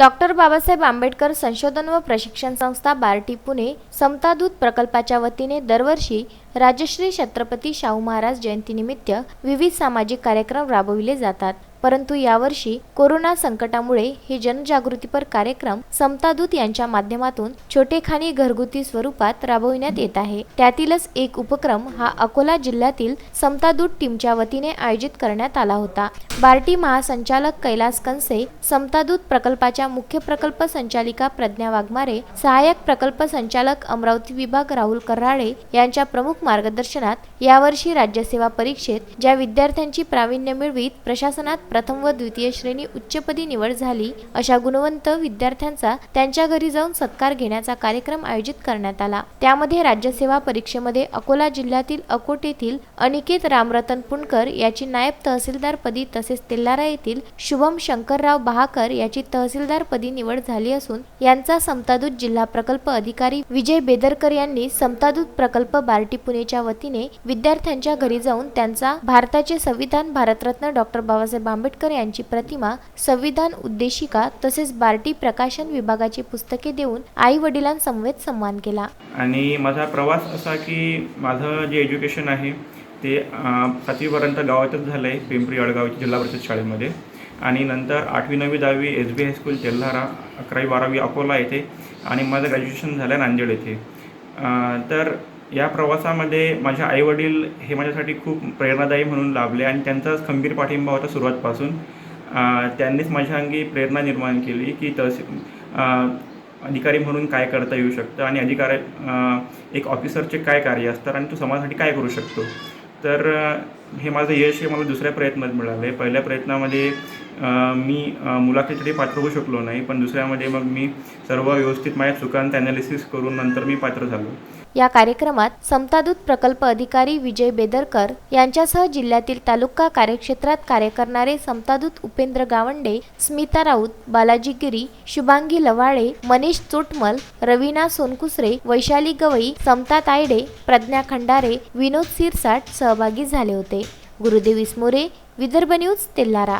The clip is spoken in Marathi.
डॉक्टर बाबासाहेब आंबेडकर संशोधन व प्रशिक्षण संस्था बार्टी पुणे समता दूत प्रकल्पाच्या वतीने दरवर्षी राजश्री छत्रपती शाहू महाराज जयंतीनिमित्त विविध सामाजिक कार्यक्रम राबविले जातात। परंतु यावर्षी कोरोना संकटामुळे हे जनजागृतीपर कार्यक्रम समता दूत यांच्या माध्यमातून छोटेखानी घरगुती स्वरूपात राबविण्यात येत आहे। त्यातीलच एक उपक्रम हा अकोला जिल्ह्यातील समता दूत टीमच्या वतीने आयोजित करण्यात आला होता। बार्टी महासंचालक कैलास कंसे, समता दूत प्रकल्पाच्या मुख्य प्रकल्प संचालिका प्रज्ञा वाघमारे, सहाय्यक प्रकल्प संचालक अमरावती विभाग राहुल कराळे यांच्या प्रमुख मार्गदर्शनात यावर्षी राज्यसेवा परीक्षेत ज्या विद्यार्थ्यांची प्रावीण्य मिळवीत प्रशासनात प्रथम व द्वितीय श्रेणी उच्चपदी निवड झाली अशा गुणवंत विद्यार्थ्यांचा त्यांच्या घरी जाऊन सत्कार घेण्याचा कार्यक्रम आयोजित करण्यात आला। त्यामध्ये राज्यसेवा परीक्षेमध्ये अकोला जिल्ह्यातील अकोट येथील अनिकेत रामरतन पुणकर याची नायब तहसीलदार पदी तसेच तेल्लारा येथील शुभम शंकरराव बहाकर याची तहसीलदार पदी निवड झाली असून यांचा समतादूत जिल्हा प्रकल्प अधिकारी विजय बेदरकर यांनी समतादूत प्रकल्प बार्टी पुणेच्या वतीने विद्यार्थ्यांच्या घरी जाऊन त्यांचा भारताचे संविधान भारतरत्न डॉक्टर बाबासाहेब आंबेडकर यांची प्रतिमा, संविधान उद्देशिका तसेच बार्टी प्रकाशन विभागाची पुस्तके देऊन आई वडिलांसमवेत सन्मान केला। आणि माझा प्रवास असा की माझं जे एज्युकेशन आहे ते 7वी पर्यंत गावातच झालं आहे, पिंपरी अडगाव जिल्हा परिषद शाळेमध्ये, आणि नंतर 8वी 9वी 10वी SB हायस्कूल तेल्हारा, 11वी 12वी अकोला येथे आणि माझं ग्रॅज्युएशन झालं नांदेड येथे। तर या प्रवासामध्ये माझे आईवडील हे माझ्यासाठी खूप प्रेरणादायी म्हणून लाभले आणि त्यांचाच खंबीर पाठिंबा होता सुरुवातपासून। त्यांनीच माझ्या अंगी प्रेरणा निर्माण केली की अधिकारी म्हणून काय करता येऊ शकतं आणि एक ऑफिसरचे काय कार्य असतात आणि तो समाजासाठी काय करू शकतो। तर हे माझं यश हे मला दुसऱ्या प्रयत्नात मिळालं। पहिल्या प्रयत्नामध्ये मी मुलाखतीसाठी पात्र होऊ शकलो नाही, पण दुसऱ्यामध्ये मग मी सर्व व्यवस्थित माझ्या चुकांचं ॲनालिसिस करून नंतर मी पात्र झालो। या कार्यक्रमात समतादूत प्रकल्प अधिकारी विजय बेदरकर यांच्यासह जिल्ह्यातील तालुका कार्यक्षेत्रात कार्य करणारे समतादूत उपेंद्र गावंडे, स्मिता राऊत, बालाजी गिरी, शुभांगी लवाळे, मनीष चोटमल, रवीना सोनकुसरे, वैशाली गवई, समता तायडे, प्रज्ञा खंडारे, विनोद सिरसाट सहभागी झाले होते। गुरुदेव इसमोरे, विदर्भ न्यूज, तेल्हारा।